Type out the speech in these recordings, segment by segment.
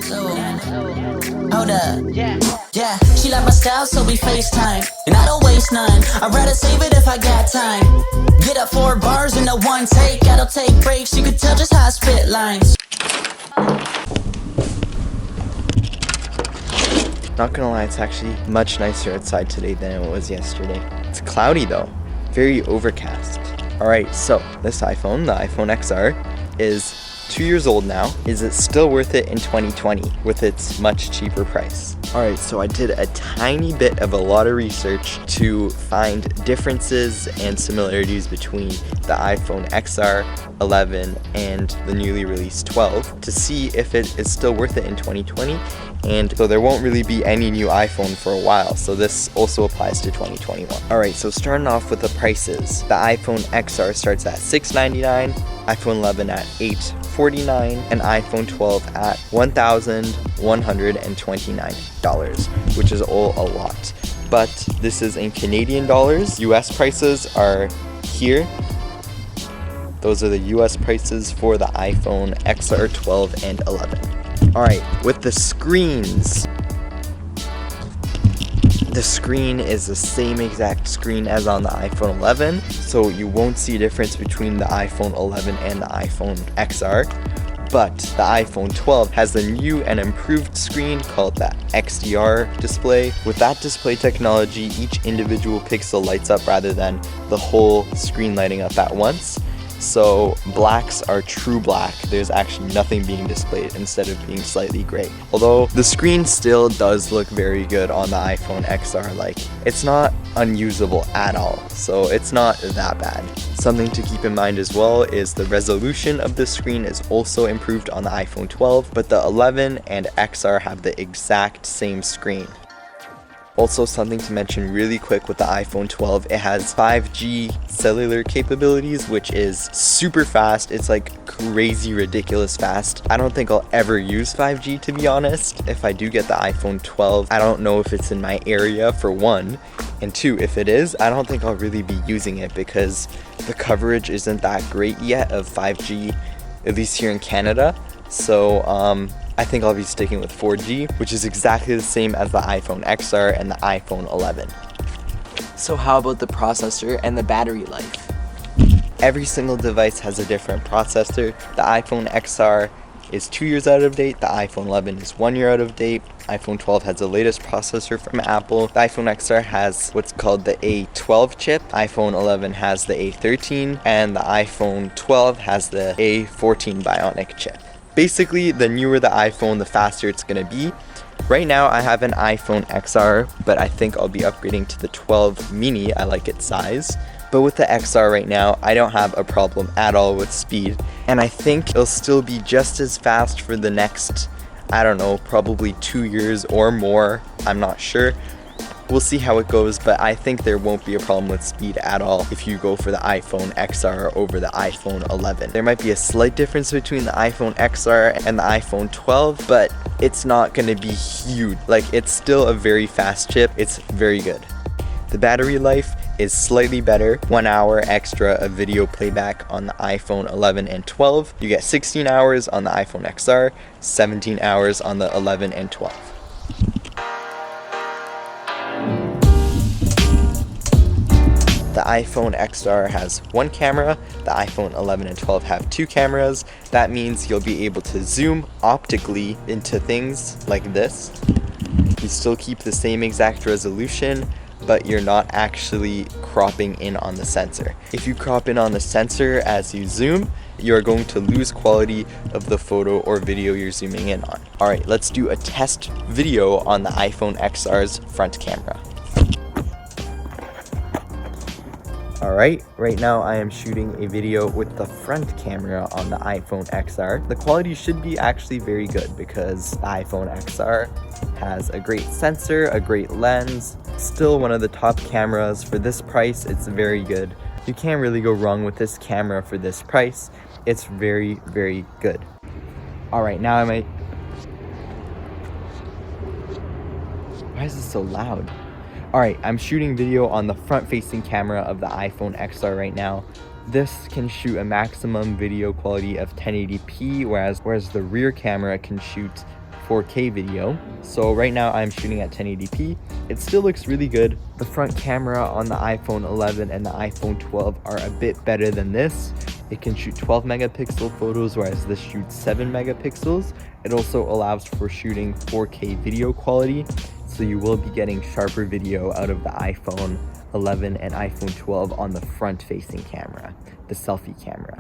Hold up. Yeah, she like my style, so we FaceTime. And I don't waste none. I'd rather save it if I got time. Get up 4 bars in a one take. I don't take breaks. You can tell just how I spit lines. Not gonna lie, it's actually much nicer outside today than it was yesterday. It's cloudy though, very overcast. Alright, so this iPhone, the iPhone XR, is 2 years old now. Is it still worth it in 2020 with its much cheaper price? Alright, so I did a tiny bit of a lot of research to find differences and similarities between the iPhone XR 11 and the newly released 12 to see if it is still worth it in 2020. And so there won't really be any new iPhone for a while, so this also applies to 2021. Alright, so starting off with the prices. The iPhone XR starts at $699, iPhone 11 at $849, and iPhone 12 at $1,129, which is all a lot. But this is in Canadian dollars. US prices are here. Those are the US prices for the iPhone XR 12 and 11. Alright, with the screens. The screen is the same exact screen as on the iPhone 11, so you won't see a difference between the iPhone 11 and the iPhone XR. But the iPhone 12 has a new and improved screen called the XDR display. With that display technology, each individual pixel lights up rather than the whole screen lighting up at once. So blacks are true black. There's actually nothing being displayed instead of being slightly gray. Although the screen still does look very good on the iPhone XR. Like, it's not unusable at all, so it's not that bad. Something to keep in mind as well is the resolution of the screen is also improved on the iPhone 12, but the 11 and XR have the exact same screen. Also, something to mention really quick with the iPhone 12, it has 5G cellular capabilities, which is super fast. It's like crazy, ridiculous fast. I don't think I'll ever use 5G, to be honest. If I do get the iPhone 12, I don't know if it's in my area, for one. And two, if it is, I don't think I'll really be using it because the coverage isn't that great yet of 5G, at least here in Canada. So, I think I'll be sticking with 4G, which is exactly the same as the iPhone XR and the iPhone 11. So how about the processor and the battery life? Every single device has a different processor. The iPhone XR is 2 years out of date, the iPhone 11 is 1 year out of date, iPhone 12 has the latest processor from Apple, the iPhone XR has what's called the A12 chip, iPhone 11 has the A13, and the iPhone 12 has the A14 Bionic chip. Basically, the newer the iPhone, the faster it's gonna be. Right now, I have an iPhone XR, but I think I'll be upgrading to the 12 mini. I like its size. But with the XR right now, I don't have a problem at all with speed. And I think it'll still be just as fast for the next, I don't know, probably 2 years or more. I'm not sure. We'll see how it goes, but I think there won't be a problem with speed at all if you go for the iPhone XR over the iPhone 11. There might be a slight difference between the iPhone XR and the iPhone 12, but it's not going to be huge. Like, it's still a very fast chip. It's very good. The battery life is slightly better, 1 hour extra of video playback on the iPhone 11 and 12. You get 16 hours on the iPhone XR, 17 hours on the 11 and 12. The iPhone XR has 1 camera, the iPhone 11 and 12 have 2 cameras. That means you'll be able to zoom optically into things like this. You still keep the same exact resolution, but you're not actually cropping in on the sensor. If you crop in on the sensor as you zoom, you're going to lose quality of the photo or video you're zooming in on. Alright, let's do a test video on the iPhone XR's front camera. Alright, right now I am shooting a video with the front camera on the iPhone XR. The quality should be actually very good because the iPhone XR has a great sensor, a great lens, still one of the top cameras. For this price, it's very good. You can't really go wrong with this camera for this price. It's very, very good. Alright, now why is this so loud? Alright, I'm shooting video on the front-facing camera of the iPhone XR right now. This can shoot a maximum video quality of 1080p, whereas the rear camera can shoot 4K video. So right now I'm shooting at 1080p. It still looks really good. The front camera on the iPhone 11 and the iPhone 12 are a bit better than this. It can shoot 12 megapixel photos, whereas this shoots 7 megapixels. It also allows for shooting 4K video quality, so you will be getting sharper video out of the iPhone 11 and iPhone 12 on the front-facing camera, the selfie camera.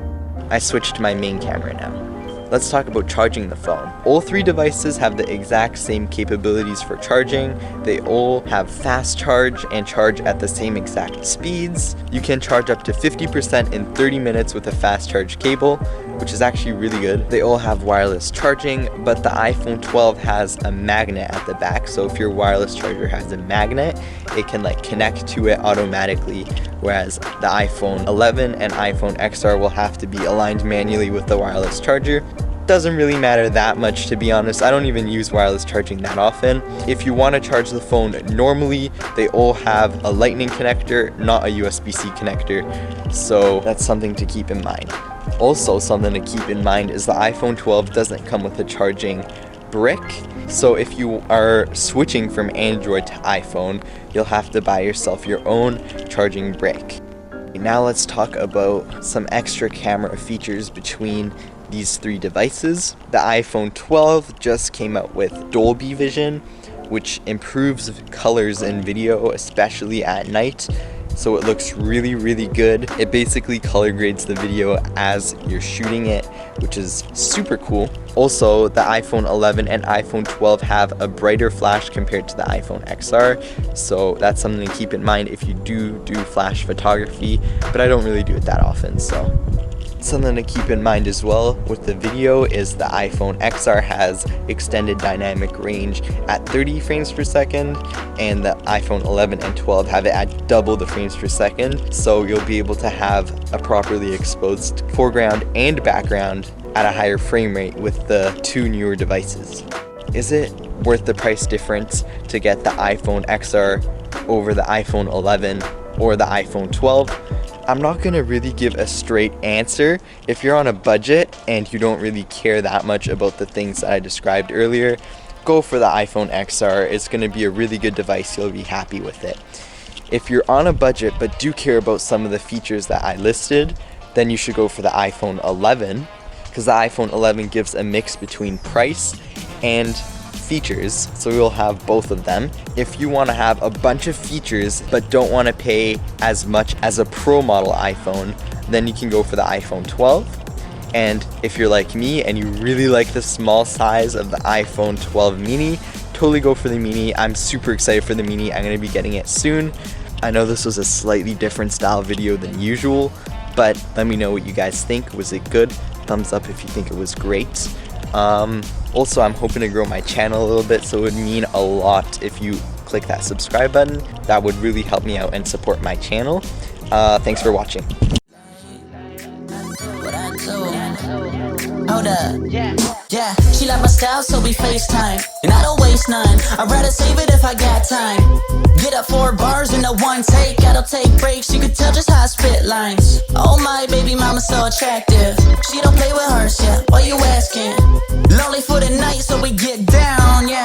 I switched to my main camera now. Let's talk about charging the phone. All three devices have the exact same capabilities for charging. They all have fast charge and charge at the same exact speeds. You can charge up to 50% in 30 minutes with a fast charge cable, which is actually really good. They all have wireless charging, but the iPhone 12 has a magnet at the back. So if your wireless charger has a magnet, it can like connect to it automatically, whereas the iPhone 11 and iPhone XR will have to be aligned manually with the wireless charger. Doesn't really matter that much, to be honest. I don't even use wireless charging that often. If you want to charge the phone normally, they all have a lightning connector, not a USB-C connector, so that's something to keep in mind. Also, something to keep in mind is the iPhone 12 doesn't come with a charging brick, so if you are switching from Android to iPhone, you'll have to buy yourself your own charging brick. Now let's talk about some extra camera features between these three devices. The iPhone 12 just came out with Dolby Vision, which improves colors in video, especially at night. So it looks really, really good. It basically color grades the video as you're shooting it, which is super cool. Also, the iPhone 11 and iPhone 12 have a brighter flash compared to the iPhone XR. So that's something to keep in mind if you do flash photography, but I don't really do it that often, so. Something to keep in mind as well with the video is the iPhone XR has extended dynamic range at 30 frames per second, and the iPhone 11 and 12 have it at double the frames per second, so you'll be able to have a properly exposed foreground and background at a higher frame rate with the two newer devices. Is it worth the price difference to get the iPhone XR over the iPhone 11 or the iPhone 12? I'm not gonna really give a straight answer. If you're on a budget and you don't really care that much about the things that I described earlier, go for the iPhone XR. It's gonna be a really good device. You'll be happy with it. If you're on a budget but do care about some of the features that I listed, then you should go for the iPhone 11, because the iPhone 11 gives a mix between price and features, so you'll have both of them. If you want to have a bunch of features but don't want to pay as much as a Pro model iPhone, then you can go for the iPhone 12. And if you're like me and you really like the small size of the iPhone 12 mini, totally go for the mini. I'm super excited for the mini. I'm going to be getting it soon. I know this was a slightly different style video than usual, but let me know what you guys think. Was it good? Thumbs up if you think it was great. Also, I'm hoping to grow my channel a little bit, so it would mean a lot if you click that subscribe button. That would really help me out and support my channel. Thanks for watching. Hold up. Yeah, she like my style, so we FaceTime. And I don't waste none. I'd rather save it if I got time. Get up 4 bars in a one take. I don't take breaks, you could tell just how I spit lines. Oh my baby mama so attractive. She don't play with hers, yeah, why you asking? Lonely for the night, so we get down, yeah.